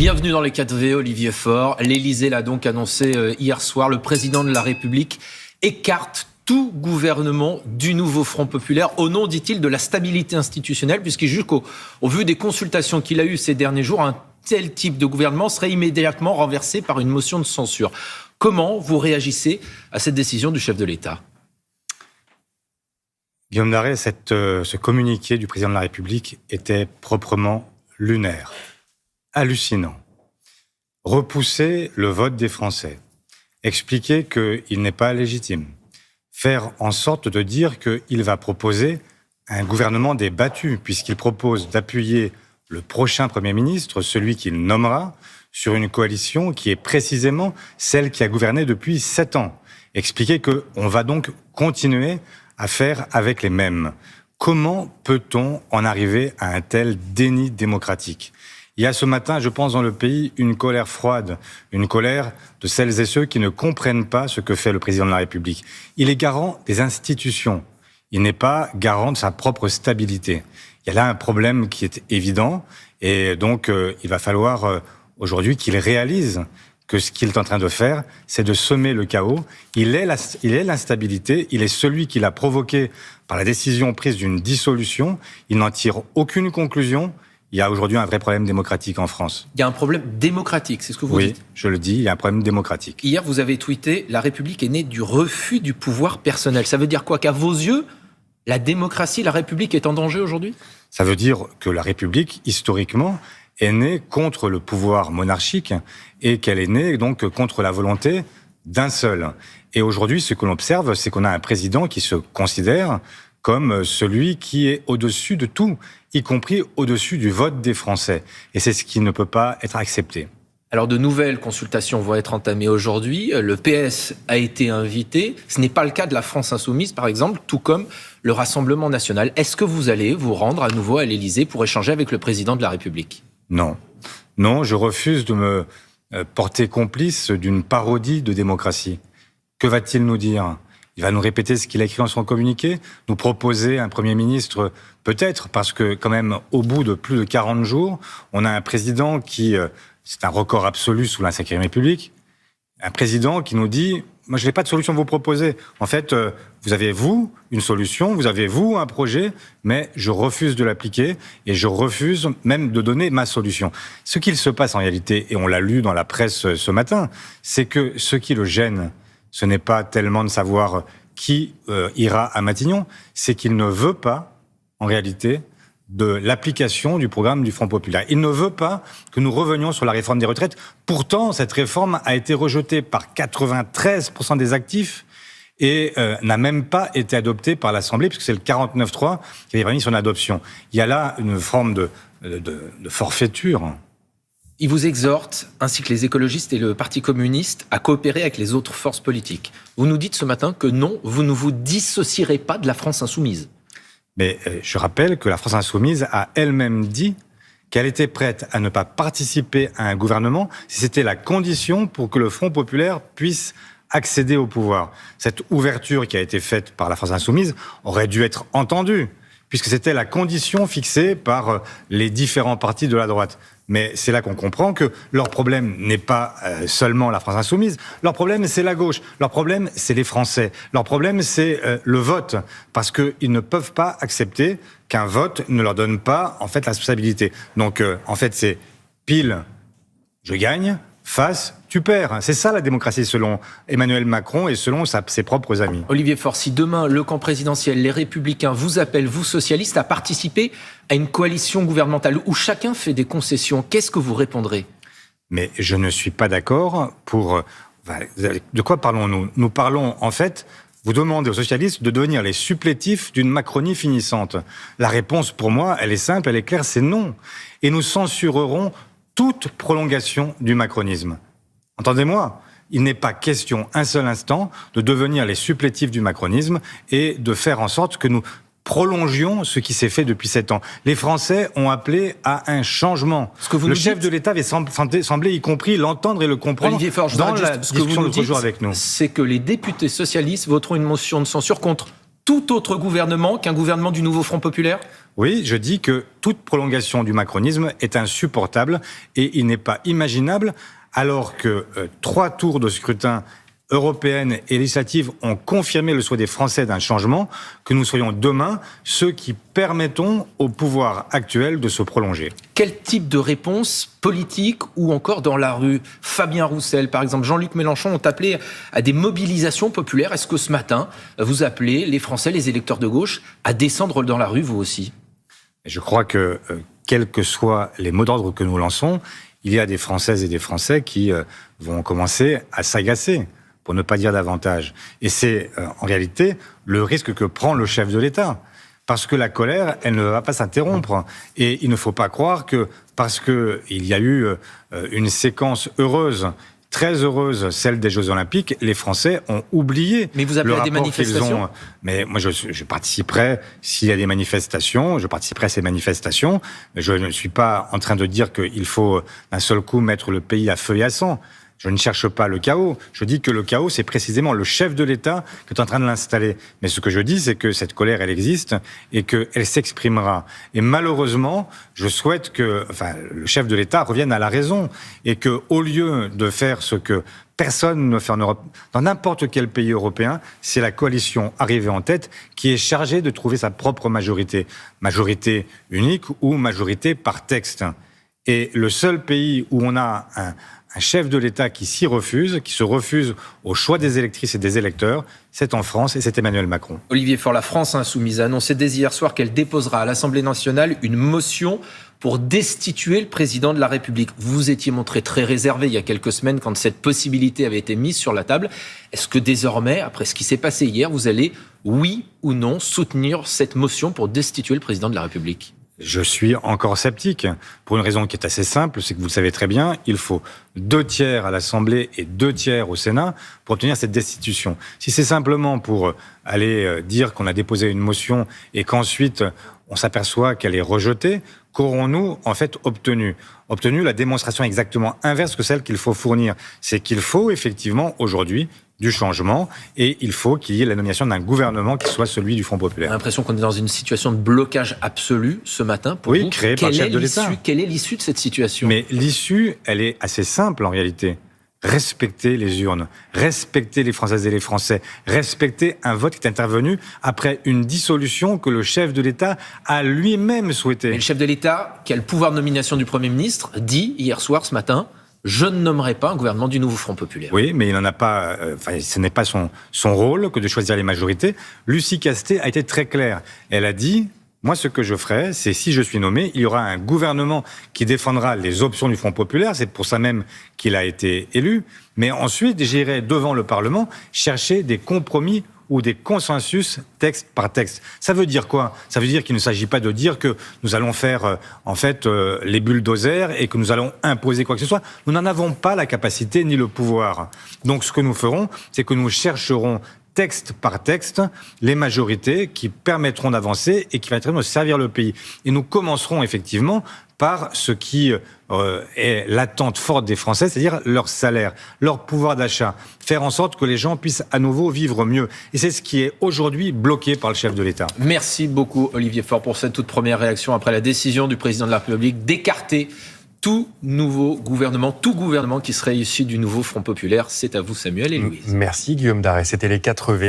Bienvenue dans les 4V, Olivier Faure. L'Élysée l'a donc annoncé hier soir. Le président de la République écarte tout gouvernement du nouveau Front populaire au nom, dit-il, de la stabilité institutionnelle, puisqu'il juge qu'au vu des consultations qu'il a eues ces derniers jours, un tel type de gouvernement serait immédiatement renversé par une motion de censure. Comment vous réagissez à cette décision du chef de l'État ? Guillaume Darré, ce communiqué du président de la République était proprement lunaire, hallucinant. Repousser le vote des Français, expliquer qu'il n'est pas légitime, faire en sorte de dire qu'il va proposer un gouvernement des battus, puisqu'il propose d'appuyer le prochain Premier ministre, celui qu'il nommera, sur une coalition qui est précisément celle qui a gouverné depuis 7 ans. Expliquer qu'on va donc continuer à faire avec les mêmes. Comment peut-on en arriver à un tel déni démocratique ? Il y a ce matin, je pense, dans le pays, une colère froide, une colère de celles et ceux qui ne comprennent pas ce que fait le président de la République. Il est garant des institutions. Il n'est pas garant de sa propre stabilité. Il y a là un problème qui est évident et donc il va falloir aujourd'hui qu'il réalise que ce qu'il est en train de faire, c'est de semer le chaos. Il est l'instabilité, il est celui qui l'a provoqué par la décision prise d'une dissolution. Il n'en tire aucune conclusion. Il y a aujourd'hui un vrai problème démocratique en France. Il y a un problème démocratique, c'est ce que vous dites ? Oui, je le dis, il y a un problème démocratique. Hier, vous avez tweeté « La République est née du refus du pouvoir personnel ». Ça veut dire quoi ? Qu'à vos yeux, la démocratie, la République est en danger aujourd'hui ? Ça veut dire que la République, historiquement, est née contre le pouvoir monarchique et qu'elle est née donc contre la volonté d'un seul. Et aujourd'hui, ce que l'on observe, c'est qu'on a un président qui se considère comme celui qui est au-dessus de tout, y compris au-dessus du vote des Français. Et c'est ce qui ne peut pas être accepté. Alors, de nouvelles consultations vont être entamées aujourd'hui. Le PS a été invité. Ce n'est pas le cas de la France Insoumise, par exemple, tout comme le Rassemblement National. Est-ce que vous allez vous rendre à nouveau à l'Élysée pour échanger avec le président de la République ? Non. Non, je refuse de me porter complice d'une parodie de démocratie. Que va-t-il nous dire ? Il va nous répéter ce qu'il a écrit dans son communiqué, nous proposer un Premier ministre, peut-être, parce que quand même, au bout de plus de 40 jours, on a un président qui, c'est un record absolu sous la Ve République, un président qui nous dit « Moi, je n'ai pas de solution à vous proposer. En fait, vous avez, vous, une solution, vous avez, vous, un projet, mais je refuse de l'appliquer et je refuse même de donner ma solution. » Ce qu'il se passe en réalité, et on l'a lu dans la presse ce matin, c'est que ce qui le gêne, ce n'est pas tellement de savoir qui ira à Matignon, c'est qu'il ne veut pas, en réalité, de l'application du programme du Front populaire. Il ne veut pas que nous revenions sur la réforme des retraites. Pourtant, cette réforme a été rejetée par 93% des actifs et n'a même pas été adoptée par l'Assemblée, puisque c'est le 49.3 qui avait permis son adoption. Il y a là une forme de forfaiture. Il vous exhorte, ainsi que les écologistes et le Parti communiste, à coopérer avec les autres forces politiques. Vous nous dites ce matin que non, vous ne vous dissocierez pas de la France insoumise. Mais je rappelle que la France insoumise a elle-même dit qu'elle était prête à ne pas participer à un gouvernement si c'était la condition pour que le Front populaire puisse accéder au pouvoir. Cette ouverture qui a été faite par la France insoumise aurait dû être entendue, puisque c'était la condition fixée par les différents partis de la droite. Mais c'est là qu'on comprend que leur problème n'est pas seulement la France insoumise. Leur problème, c'est la gauche. Leur problème, c'est les Français. Leur problème, c'est le vote. Parce qu'ils ne peuvent pas accepter qu'un vote ne leur donne pas, en fait, la responsabilité. Donc, en fait, c'est pile, je gagne, face, tu perds. C'est ça la démocratie selon Emmanuel Macron et selon ses propres amis. Olivier Faure, si demain le camp présidentiel, les Républicains vous appellent, vous socialistes, à participer à une coalition gouvernementale où chacun fait des concessions, qu'est-ce que vous répondrez ? Mais je ne suis pas d'accord pour... De quoi parlons-nous ? Nous parlons en fait... Vous demandez aux socialistes de devenir les supplétifs d'une Macronie finissante. La réponse pour moi, elle est simple, elle est claire, c'est non. Et nous censurerons toute prolongation du macronisme. Entendez-moi, il n'est pas question un seul instant de devenir les supplétifs du macronisme et de faire en sorte que nous prolongions ce qui s'est fait depuis 7 ans. Les Français ont appelé à un changement. Le chef de l'État avait semblé, y compris, l'entendre et le comprendre. Olivier Faure, dans la discussion l'autre jour avec nous. C'est que les députés socialistes voteront une motion de censure contre tout autre gouvernement qu'un gouvernement du nouveau Front populaire ? Oui, je dis que toute prolongation du macronisme est insupportable et il n'est pas imaginable alors que 3 tours de scrutin européennes et législatives ont confirmé le souhait des Français d'un changement, que nous soyons demain ceux qui permettons au pouvoir actuel de se prolonger. Quel type de réponse politique ou encore dans la rue? Fabien Roussel, par exemple, Jean-Luc Mélenchon ont appelé à des mobilisations populaires. Est-ce que ce matin, vous appelez les Français, les électeurs de gauche, à descendre dans la rue, vous aussi? Je crois que, quels que soient les mots d'ordre que nous lançons, il y a des Françaises et des Français qui vont commencer à s'agacer, pour ne pas dire davantage. Et c'est en réalité le risque que prend le chef de l'État. Parce que la colère, elle ne va pas s'interrompre. Et il ne faut pas croire que parce qu'il y a eu une séquence heureuse, très heureuse, celle des Jeux Olympiques, les Français ont oublié. Mais vous appelez à des manifestations ? Mais moi, je participerai, s'il y a des manifestations, je participerai à ces manifestations. Je ne suis pas en train de dire qu'il faut d'un seul coup mettre le pays à feu et à sang. Je ne cherche pas le chaos. Je dis que le chaos, c'est précisément le chef de l'État qui est en train de l'installer. Mais ce que je dis, c'est que cette colère, elle existe et qu'elle s'exprimera. Et malheureusement, je souhaite que le chef de l'État revienne à la raison et qu'au lieu de faire ce que personne ne fait en Europe, dans n'importe quel pays européen, c'est la coalition arrivée en tête qui est chargée de trouver sa propre majorité. Majorité unique ou majorité par texte. Et le seul pays où on a un chef de l'État qui s'y refuse, qui se refuse au choix des électrices et des électeurs, c'est en France et c'est Emmanuel Macron. Olivier Faure, la France insoumise a annoncé dès hier soir qu'elle déposera à l'Assemblée nationale une motion pour destituer le président de la République. Vous vous étiez montré très réservé il y a quelques semaines quand cette possibilité avait été mise sur la table. Est-ce que désormais, après ce qui s'est passé hier, vous allez, oui ou non, soutenir cette motion pour destituer le président de la République ? Je suis encore sceptique, pour une raison qui est assez simple, c'est que vous le savez très bien, il faut 2 tiers à l'Assemblée et 2 tiers au Sénat pour obtenir cette destitution. Si c'est simplement pour aller dire qu'on a déposé une motion et qu'ensuite on s'aperçoit qu'elle est rejetée, qu'aurons-nous en fait obtenu la démonstration exactement inverse que celle qu'il faut fournir. C'est qu'il faut effectivement aujourd'hui du changement et il faut qu'il y ait la nomination d'un gouvernement qui soit celui du Front populaire. On a l'impression qu'on est dans une situation de blocage absolu ce matin. Pour vous, créé par le chef de l'État. Quelle est l'issue de cette situation ? Mais l'issue, elle est assez simple en réalité. Respecter les urnes, respecter les Françaises et les Français, respecter un vote qui est intervenu après une dissolution que le chef de l'État a lui-même souhaité. Mais le chef de l'État, qui a le pouvoir de nomination du Premier ministre, dit hier soir, ce matin, je ne nommerai pas un gouvernement du nouveau Front populaire. Oui, mais il n'en a pas. Ce n'est pas son rôle que de choisir les majorités. Lucie Castet a été très claire. Elle a dit. Moi, ce que je ferai, c'est si je suis nommé, il y aura un gouvernement qui défendra les options du Front populaire. C'est pour ça même qu'il a été élu. Mais ensuite, j'irai devant le Parlement chercher des compromis ou des consensus texte par texte. Ça veut dire quoi ? Ça veut dire qu'il ne s'agit pas de dire que nous allons faire les bulldozers et que nous allons imposer quoi que ce soit. Nous n'en avons pas la capacité ni le pouvoir. Donc ce que nous ferons, c'est que nous chercherons texte par texte, les majorités qui permettront d'avancer et qui permettront de servir le pays. Et nous commencerons effectivement par ce qui est l'attente forte des Français, c'est-à-dire leur salaire, leur pouvoir d'achat, faire en sorte que les gens puissent à nouveau vivre mieux. Et c'est ce qui est aujourd'hui bloqué par le chef de l'État. Merci beaucoup Olivier Faure pour cette toute première réaction après la décision du président de la République d'écarter tout gouvernement qui serait issu du nouveau Front populaire. C'est à vous Samuel et Louise. Merci Guillaume Darey, c'était les 4 V.